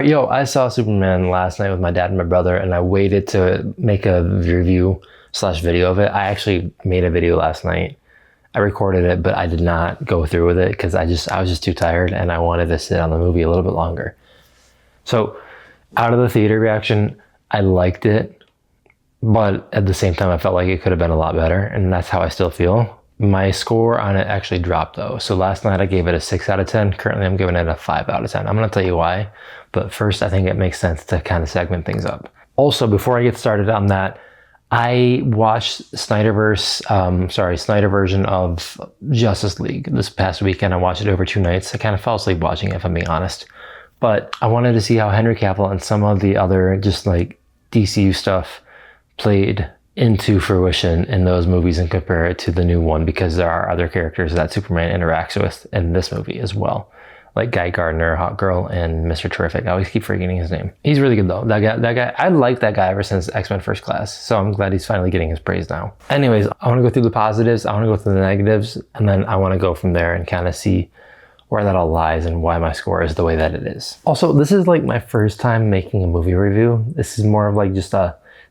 Yo, I saw Superman last night with my dad and my brother, and I waited to make a review slash video of it. I actually made a video last night. I recorded it, but I did not go through with it because I was just too tired and I wanted to sit on the movie a little bit longer. So, out of the theater reaction, I liked it, but at the same time, I felt like it could have been a lot better, and that's how I still feel. My score on it actually dropped though. So last night I gave it a 6 out of 10. Currently I'm giving it a 5 out of 10. I'm gonna tell you why, but first I think it makes sense to kind of segment things up. Also, before I get started on that, I watched Snyder version of Justice League this past weekend. I watched it over 2 nights. I kind of fell asleep watching it, if I'm being honest. But I wanted to see how Henry Cavill and some of the other just like DCU stuff played into fruition in those movies and compare it to the new one, because there are other characters that Superman interacts with in this movie as well, like Guy Gardner, Hawkgirl, and Mr. Terrific. I always keep forgetting his name. He's really good though. That guy, I liked that guy ever since X-Men First Class, so I'm glad he's finally getting his praise now. Anyways, I want to go through the positives, I want to go through the negatives, and then I want to go from there and kind of see where that all lies and why my score is the way that it is. Also, this is like my first time making a movie review. This is more of like just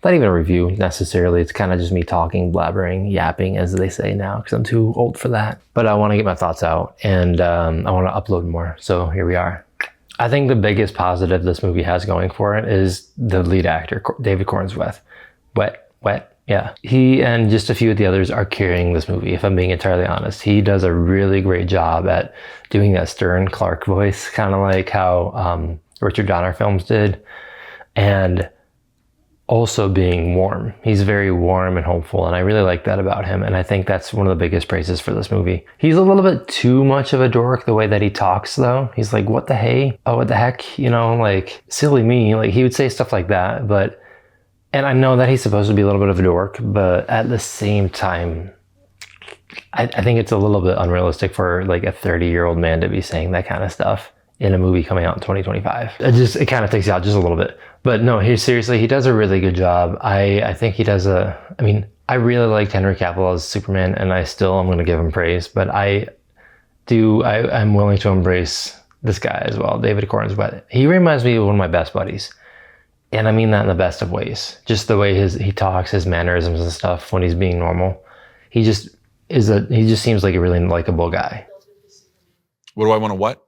not even a review necessarily. It's kind of just me talking, blabbering, yapping, as they say now, because I'm too old for that. But I want to get my thoughts out, and I want to upload more. So here we are. I think the biggest positive this movie has going for it is the lead actor, David Corenswet. Yeah. He and just a few of the others are carrying this movie, if I'm being entirely honest. He does a really great job at doing that stern Clark voice, kind of like how Richard Donner films did. And also being warm. He's very warm and hopeful, and I really like that about him, and I think that's one of the biggest praises for this movie. He's a little bit too much of a dork the way that he talks though. He's like, what the hey? Oh, what the heck? You know, like, silly me. Like, he would say stuff like that, and I know that he's supposed to be a little bit of a dork, but at the same time, I think it's a little bit unrealistic for like a 30-year-old man to be saying that kind of stuff in a movie coming out in 2025. It kind of takes you out just a little bit. But no, he does a really good job. I think he does I really liked Henry Cavill as Superman, and I'm going to give him praise, but I'm willing to embrace this guy as well, David Corenswet. He reminds me of one of my best buddies. And I mean that in the best of ways. Just the way he talks, his mannerisms and stuff when he's being normal. He just seems like a really likable guy. What do I want to what?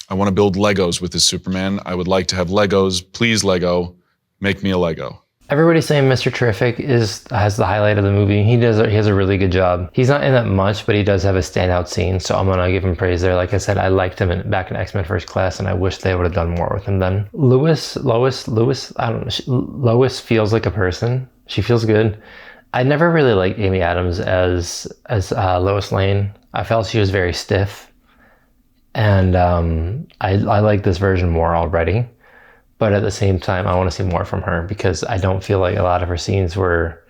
I want to build Legos with this Superman. I would like to have Legos. Please, Lego, make me a Lego. Everybody's saying Mr. Terrific has the highlight of the movie. He has a really good job. He's not in that much, but he does have a standout scene, so I'm gonna give him praise there. Like I said, I liked him back in X-Men First Class, and I wish they would have done more with him then. Lois, I don't know. Lois feels like a person. She feels good. I never really liked Amy Adams as Lois Lane. I felt she was very stiff. And I like this version more already, but at the same time I want to see more from her, because I don't feel like a lot of her scenes were,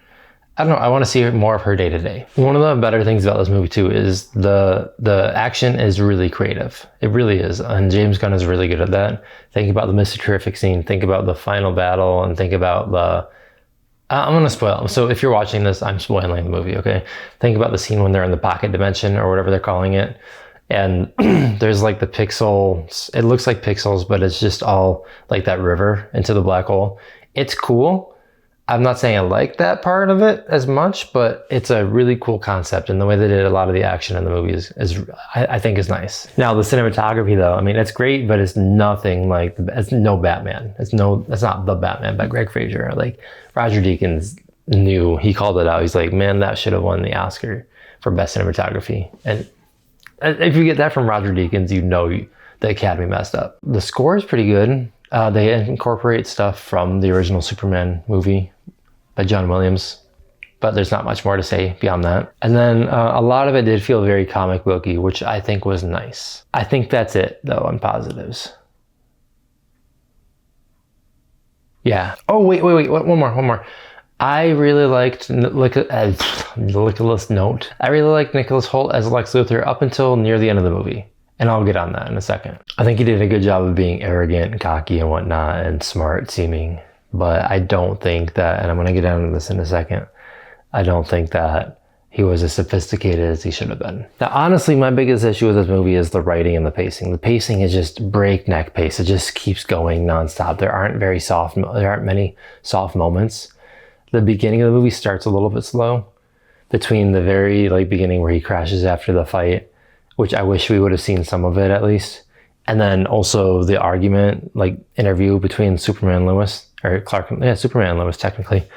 I don't know, I want to see more of her day to day. One of the better things about this movie too is the action is really creative. It really is, and James Gunn is really good at that. Think about the Mr. Terrific scene, think about the final battle, and think about I'm going to spoil. So if you're watching this, I'm spoiling the movie, okay? Think about the scene when they're in the pocket dimension, or whatever they're calling it. And there's like the pixels, it looks like pixels, but it's just all like that river into the black hole. It's cool. I'm not saying I like that part of it as much, but it's a really cool concept. And the way they did a lot of the action in the movie I think is nice. Now the cinematography though, I mean, it's great, but it's nothing like, it's no Batman. It's not The Batman by Greg Fraser. Like Roger Deakins he called it out. He's like, man, that should have won the Oscar for best cinematography. And if you get that from Roger Deakins, you know the Academy messed up. The score is pretty good. They incorporate stuff from the original Superman movie by John Williams, but there's not much more to say beyond that. And then a lot of it did feel very comic booky, which I think was nice. I think that's it though on positives. Yeah. Oh, wait, one more. I really liked Nicholas Note. I really liked Nicholas Hoult as Lex Luthor up until near the end of the movie. And I'll get on that in a second. I think he did a good job of being arrogant and cocky and whatnot and smart seeming. But I don't think that, and I'm going to get down to this in a second, I don't think that he was as sophisticated as he should have been. Now, honestly, my biggest issue with this movie is the writing and the pacing. The pacing is just breakneck pace. It just keeps going nonstop. There aren't many soft moments. The beginning of the movie starts a little bit slow between the very beginning where he crashes after the fight, which I wish we would have seen some of it at least. And then also the argument, interview between Superman and Lewis, or Superman and Lewis technically.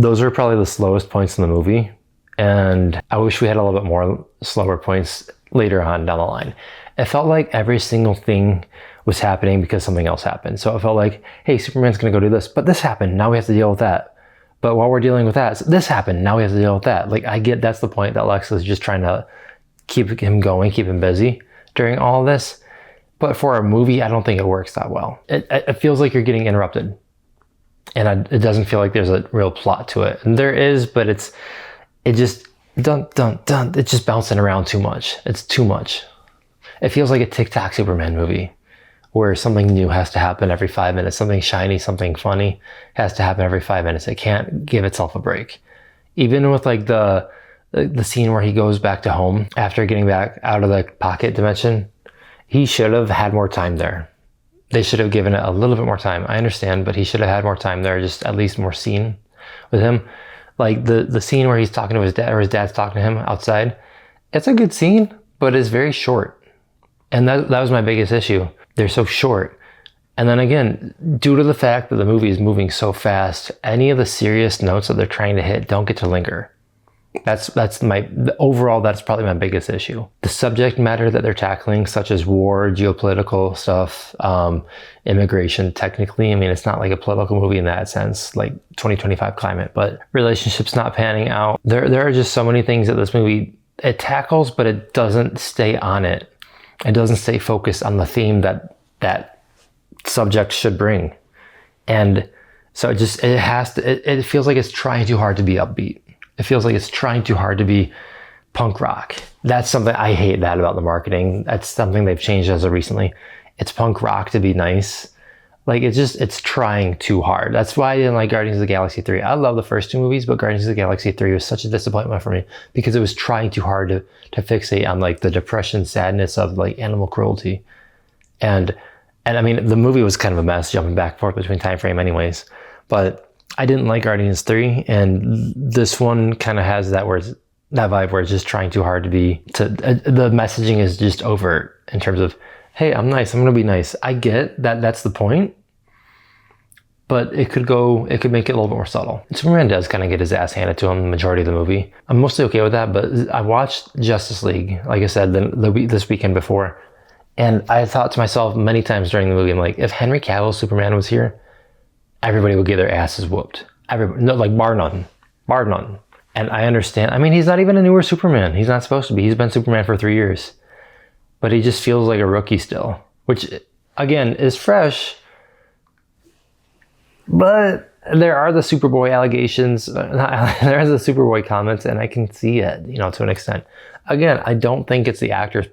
Those are probably the slowest points in the movie. And I wish we had a little bit more slower points later on down the line. It felt like every single thing was happening because something else happened. So it felt like, hey, Superman's gonna go do this, but this happened, now we have to deal with that. But while we're dealing with that, this happened, now we have to deal with that. I get that's the point, that Lex is just trying to keep him going, keep him busy during all of this. But for a movie, I don't think it works that well. It feels like you're getting interrupted. And it doesn't feel like there's a real plot to it. And there is, but it just, dun, dun, dun. It's just bouncing around too much. It's too much. It feels like a TikTok Superman movie where something new has to happen every 5 minutes. Something shiny, something funny has to happen every 5 minutes. It can't give itself a break. Even with the scene where he goes back to home after getting back out of the pocket dimension, he should have had more time there. They should have given it a little bit more time. I understand, but he should have had more time there, just at least more scene with him. The scene where he's talking to his dad, or his dad's talking to him outside, it's a good scene, but it's very short. And that was my biggest issue. They're so short. And then again, due to the fact that the movie is moving so fast, any of the serious notes that they're trying to hit don't get to linger. That's overall, that's probably my biggest issue. The subject matter that they're tackling, such as war, geopolitical stuff, immigration, technically, I mean, it's not like a political movie in that sense, like 2025 climate, but relationships not panning out. There are just so many things that this movie, it tackles, but it doesn't stay on it. It doesn't stay focused on the theme that subject should bring. And so it feels like it's trying too hard to be upbeat. It feels like it's trying too hard to be punk rock. That's something I hate that about the marketing. That's something they've changed as of recently. It's punk rock to be nice. It's trying too hard. That's why I didn't like Guardians of the Galaxy 3. I love the first two movies, but Guardians of the Galaxy 3 was such a disappointment for me because it was trying too hard to fixate on the depression, sadness of animal cruelty. And I mean, the movie was kind of a mess, jumping back and forth between time frame anyways. But I didn't like Guardians 3, and this one kind of has that vibe where it's just trying too hard to be, the messaging is just overt in terms of, hey, I'm nice, I'm gonna be nice. I get that that's the point, but it could make it a little bit more subtle. Superman does kind of get his ass handed to him the majority of the movie. I'm mostly okay with that, but I watched Justice League, like I said, this weekend before, and I thought to myself many times during the movie, I'm like, if Henry Cavill's Superman was here, everybody would get their asses whooped. Bar none. And I understand. I mean, he's not even a newer Superman. He's not supposed to be. He's been Superman for 3 years. But he just feels like a rookie still, which, again, is fresh. But there are the Superboy allegations. There are the Superboy comments, and I can see it, to an extent. Again, I don't think it's the actor's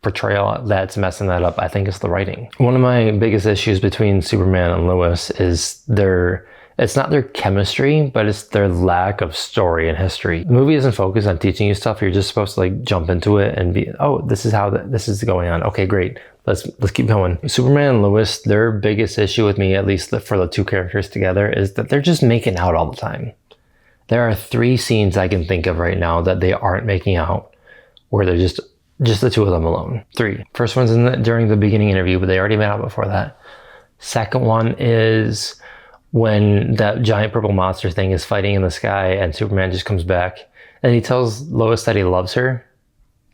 portrayal that's messing that up. I think it's the writing. One of my biggest issues between Superman and Lois is it's not their chemistry, but it's their lack of story and history. The movie isn't focused on teaching you stuff. You're just supposed to jump into it and be, oh, this is how this is going on. Okay, great. Let's keep going. Superman and Lois, their biggest issue with me, at least for the two characters together, is that they're just making out all the time. There are 3 scenes I can think of right now that they aren't making out, where they're just the two of them alone. 3. First one's during the beginning interview, but they already met out before that. Second one is when that giant purple monster thing is fighting in the sky and Superman just comes back and he tells Lois that he loves her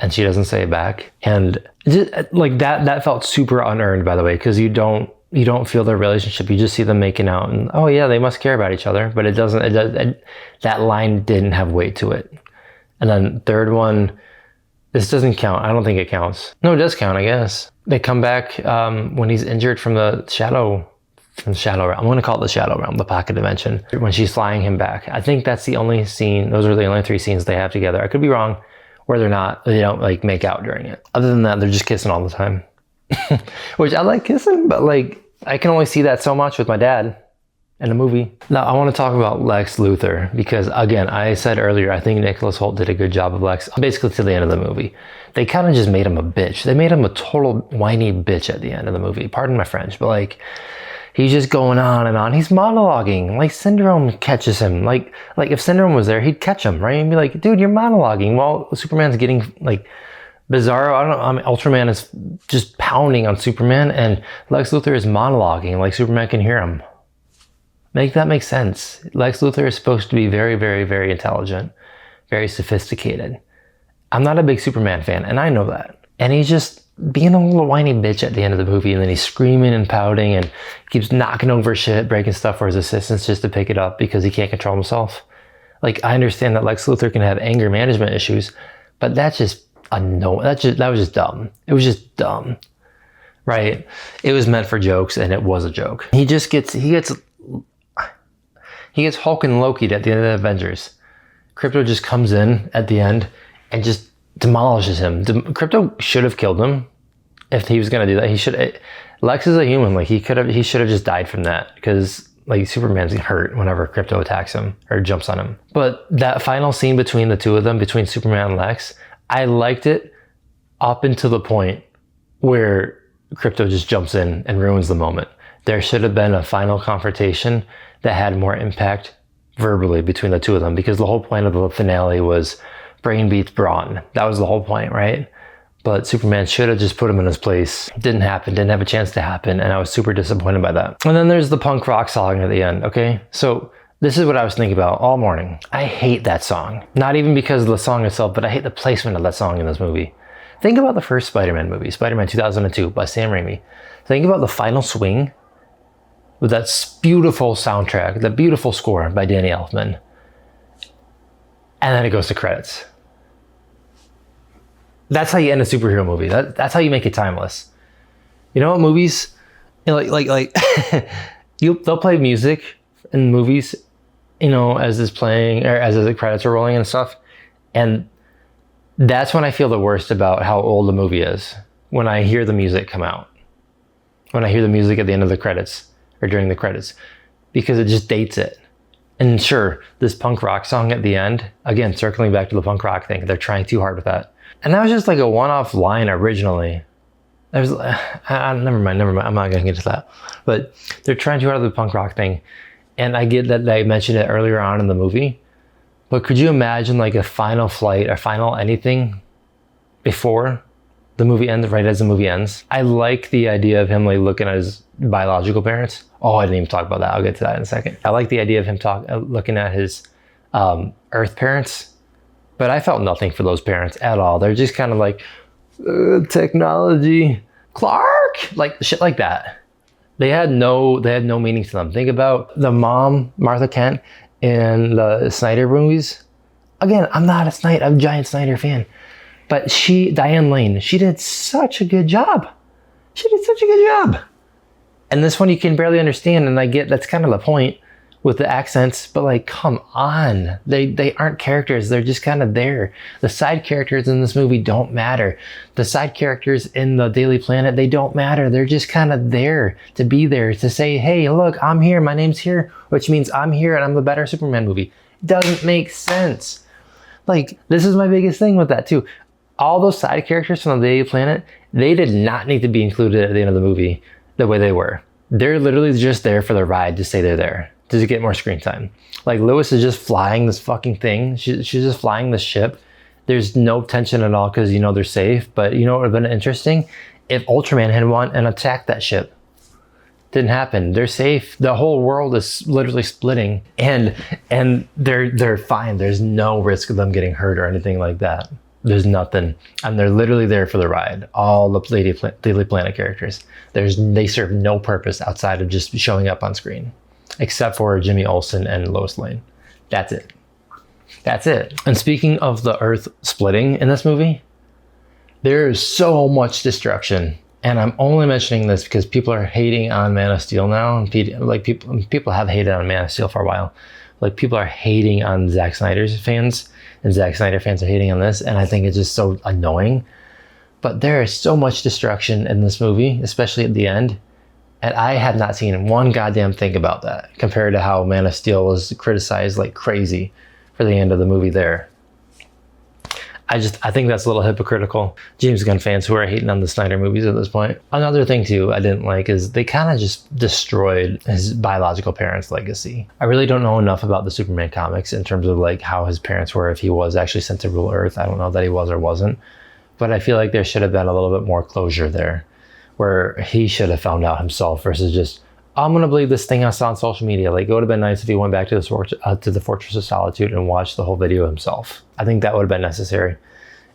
and she doesn't say it back. And just, that felt super unearned, by the way, because you don't feel their relationship. You just see them making out and, oh yeah, they must care about each other, but that line didn't have weight to it. And then third one, this doesn't count. I don't think it counts. No, it does count, I guess. They come back when he's injured from the shadow realm. I'm going to call it the shadow realm, the pocket dimension, when she's flying him back. I think that's the only scene. Those are the only 3 scenes they have together. I could be wrong, where they don't make out during it. Other than that, they're just kissing all the time. Which I like kissing, but I can only see that so much with my dad. in a movie. Now, I want to talk about Lex Luthor because, again, I said earlier, I think Nicholas Hoult did a good job of Lex basically to the end of the movie. They kind of just made him a bitch. They made him a total whiny bitch at the end of the movie. Pardon my French, but like, he's just going on and on. He's monologuing. Like, Syndrome catches him. Like if Syndrome was there, he'd catch him, right? And be like, dude, you're monologuing while Superman's getting, like, Bizarro, Ultraman is just pounding on Superman, and Lex Luthor is monologuing like Superman can hear him. Make that make sense. Lex Luthor is supposed to be very, very, very intelligent, very sophisticated. I'm not a big Superman fan, and I know that. And he's just being a little whiny bitch at the end of the movie, and then he's screaming and pouting and keeps knocking over shit, breaking stuff for his assistants just to pick it up because he can't control himself. Like, I understand that Lex Luthor can have anger management issues, but that's just that was just dumb. It was just dumb, right? It was meant for jokes, and it was a joke. He gets Hulk and Loki'd at the end of the Avengers. Krypto just comes in at the end and just demolishes him. Krypto should have killed him if he was gonna do that. Lex is a human. Like, he should have just died from that because, like, Superman's hurt whenever Krypto attacks him or jumps on him. But that final scene between the two of them, between Superman and Lex, I liked it up until the point where Krypto just jumps in and ruins the moment. There should have been a final confrontation that had more impact verbally between the two of them, because the whole point of the finale was brain beats brawn. That was the whole point, right? But Superman should have just put him in his place. Didn't happen, didn't have a chance to happen, and I was super disappointed by that. And then there's the punk rock song at the end, okay? So this is what I was thinking about all morning. I hate that song. Not even because of the song itself, but I hate the placement of that song in this movie. Think about the first Spider-Man movie, Spider-Man 2002 by Sam Raimi. Think about the final swing with that beautiful soundtrack, that beautiful score by Danny Elfman. And then it goes to credits. That's how you end a superhero movie. That's how you make it timeless. You know what movies, they'll play music in movies, as it's playing or as the credits are rolling and stuff. And that's when I feel the worst about how old the movie is. When I hear the music come out. When I hear the music at the end of the credits or during the credits, because it just dates it. And sure, this punk rock song at the end, again, circling back to the punk rock thing, they're trying too hard with that. And that was just like a one-off line originally. Never mind. I'm not gonna get to that. But they're trying too hard with the punk rock thing. And I get that they mentioned it earlier on in the movie, but could you imagine like a final flight or final anything before the movie ends, right as the movie ends? I like the idea of him like looking at his biological parents. Oh, I didn't even talk about that. I'll get to that in a second. I like the idea of him looking at his Earth parents, but I felt nothing for those parents at all. They're just kind of like, technology, Clark, like shit like that. They had no meaning to them. Think about the mom, Martha Kent, in the Snyder movies. Again, I'm a giant Snyder fan. But Diane Lane, she did such a good job. And this one you can barely understand, and I get that's kind of the point with the accents, but like, come on. They aren't characters, they're just kind of there. The side characters in this movie don't matter. The side characters in the Daily Planet, they don't matter. They're just kind of there to be there, to say, hey, look, I'm here, my name's here, which means I'm here and I'm the better Superman movie. It doesn't make sense. Like, this is my biggest thing with that too. All those side characters from the Daily Planet, they did not need to be included at the end of the movie the way they were. They're literally just there for the ride to say they're there, to get more screen time. Like, Lois is just flying this fucking thing. She's just flying the ship. There's no tension at all because they're safe. But you know what would have been interesting? If Ultraman had won and attacked that ship. Didn't happen. They're safe. The whole world is literally splitting, and they're fine. There's no risk of them getting hurt or anything like that. There's nothing. And they're literally there for the ride. All the Daily Planet characters. They serve no purpose outside of just showing up on screen. Except for Jimmy Olsen and Lois Lane. That's it. And speaking of the Earth splitting in this movie, there is so much destruction. And I'm only mentioning this because people are hating on Man of Steel now. And people have hated on Man of Steel for a while. Like, people are hating on Zack Snyder's fans. And Zack Snyder fans are hating on this. And I think it's just so annoying. But there is so much destruction in this movie, especially at the end. And I had not seen one goddamn thing about that compared to how Man of Steel was criticized like crazy for the end of the movie there. I think that's a little hypocritical. James Gunn fans who are hating on the Snyder movies at this point. Another thing too I didn't like is they kind of just destroyed his biological parents' legacy. I really don't know enough about the Superman comics in terms of like how his parents were, if he was actually sent to rule Earth. I don't know that he was or wasn't. But I feel like there should have been a little bit more closure there, where he should have found out himself versus just, I'm going to believe this thing I saw on social media. Like, it would have been nice if he went back to the Fortress of Solitude and watched the whole video himself. I think that would have been necessary.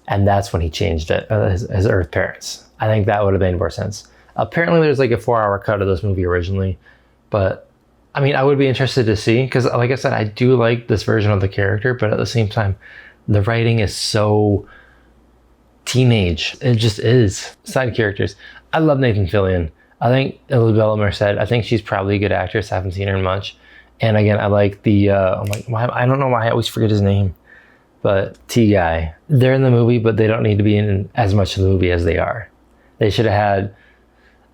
And that's when he changed it, his Earth parents. I think that would have made more sense. Apparently, there's like a 4-hour cut of this movie originally. But, I mean, I would be interested to see. Because, like I said, I do like this version of the character. But at the same time, the writing is so teenage. It just is. Side characters. I love Nathan Fillion. I think Isabella Merced, I think she's probably a good actress. I haven't seen her in much. And again, I like the, I don't know why I always forget his name, but T guy. They're in the movie, but they don't need to be in as much of the movie as they are. They should have had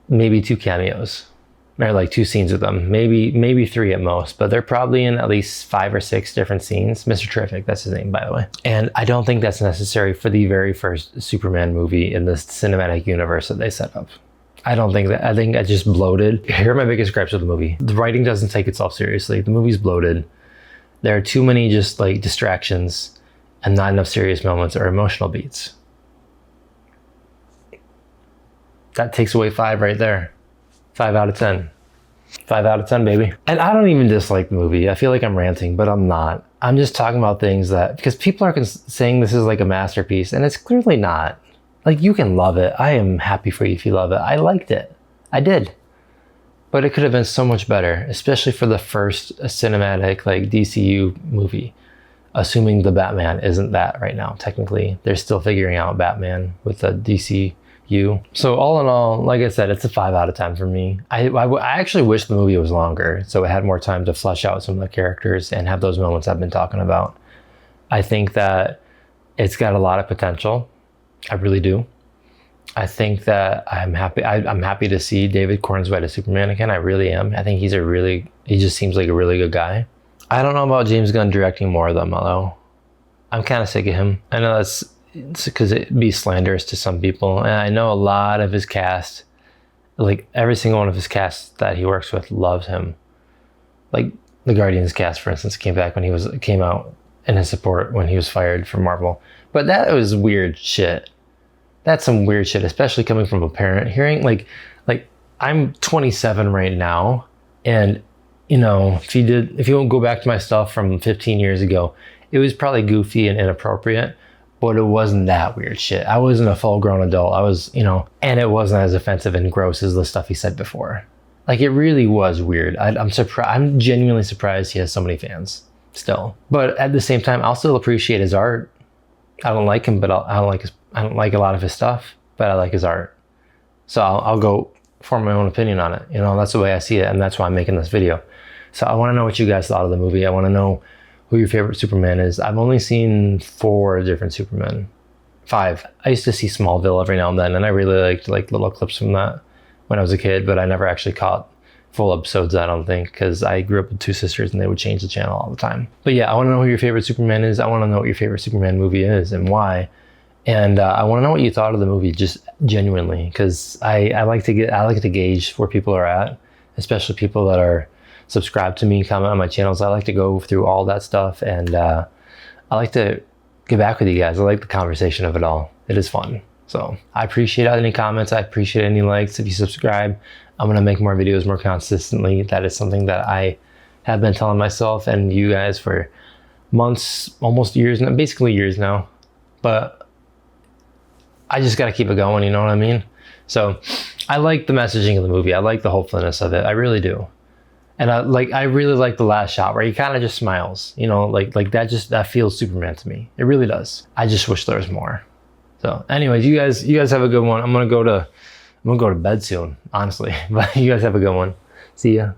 maybe 2 cameos, or like 2 scenes with them, maybe 3 at most, but they're probably in at least 5 or 6 different scenes. Mr. Terrific, that's his name, by the way. And I don't think that's necessary for the very first Superman movie in this cinematic universe that they set up. I don't think that. I think I just bloated. Here are my biggest gripes with the movie. The writing doesn't take itself seriously. The movie's bloated. There are too many just like distractions and not enough serious moments or emotional beats. That takes away 5 right there. 5 out of 10. 5 out of 10, baby. And I don't even dislike the movie. I feel like I'm ranting, but I'm not. I'm just talking about things that, because people are saying this is like a masterpiece, and it's clearly not. Like, you can love it. I am happy for you if you love it. I liked it. I did. But it could have been so much better, especially for the first cinematic, like, DCU movie. Assuming the Batman isn't that right now, technically. They're still figuring out Batman with the DCU. So all in all, like I said, it's a 5 out of 10 for me. I actually wish the movie was longer, so it had more time to flesh out some of the characters and have those moments I've been talking about. I think that it's got a lot of potential. I really do. I think that I'm happy to see David Cornswet as Superman again. I really am. I think he just seems like a really good guy. I don't know about James Gunn directing more of them, although I'm kind of sick of him. I know it's because it'd be slanderous to some people. And I know a lot of his cast, like every single one of his casts that he works with loves him. Like the Guardians cast, for instance, came out in his support when he was fired from Marvel. But that was weird shit. That's some weird shit, especially coming from a parent. Hearing like I'm 27 right now, and you know, if you won't go back to my stuff from 15 years ago, it was probably goofy and inappropriate, but it wasn't that weird shit. I wasn't a full-grown adult. I was, and it wasn't as offensive and gross as the stuff he said before. Like, it really was weird. I'm surprised. I'm genuinely surprised he has so many fans still. But at the same time, I'll still appreciate his art. I don't like him, but I don't like a lot of his stuff, but I like his art. So I'll go form my own opinion on it. That's the way I see it, and that's why I'm making this video. So I want to know what you guys thought of the movie. I want to know who your favorite Superman is. I've only seen 4 different Supermen. 5. I used to see Smallville every now and then, and I really liked like little clips from that when I was a kid, but I never actually caught full episodes, I don't think, because I grew up with 2 sisters and they would change the channel all the time. But yeah, I want to know who your favorite Superman is. I want to know what your favorite Superman movie is and why. And I want to know what you thought of the movie, just genuinely, because I like to gauge where people are at, especially people that are subscribed to me, comment on my channels. I like to go through all that stuff, and I like to get back with you guys. I like the conversation of it all. It is fun. So I appreciate any comments. I appreciate any likes. If you subscribe, I'm going to make more videos more consistently. That is something that I have been telling myself and you guys for months, almost years, basically years now. But I just got to keep it going, you know what I mean? So I like the messaging of the movie. I like the hopefulness of it. I really do. And I really like the last shot where he kind of just smiles, that feels Superman to me. It really does. I just wish there was more. So anyways, you guys have a good one. I'm gonna go to bed soon, honestly. But you guys have a good one. See ya.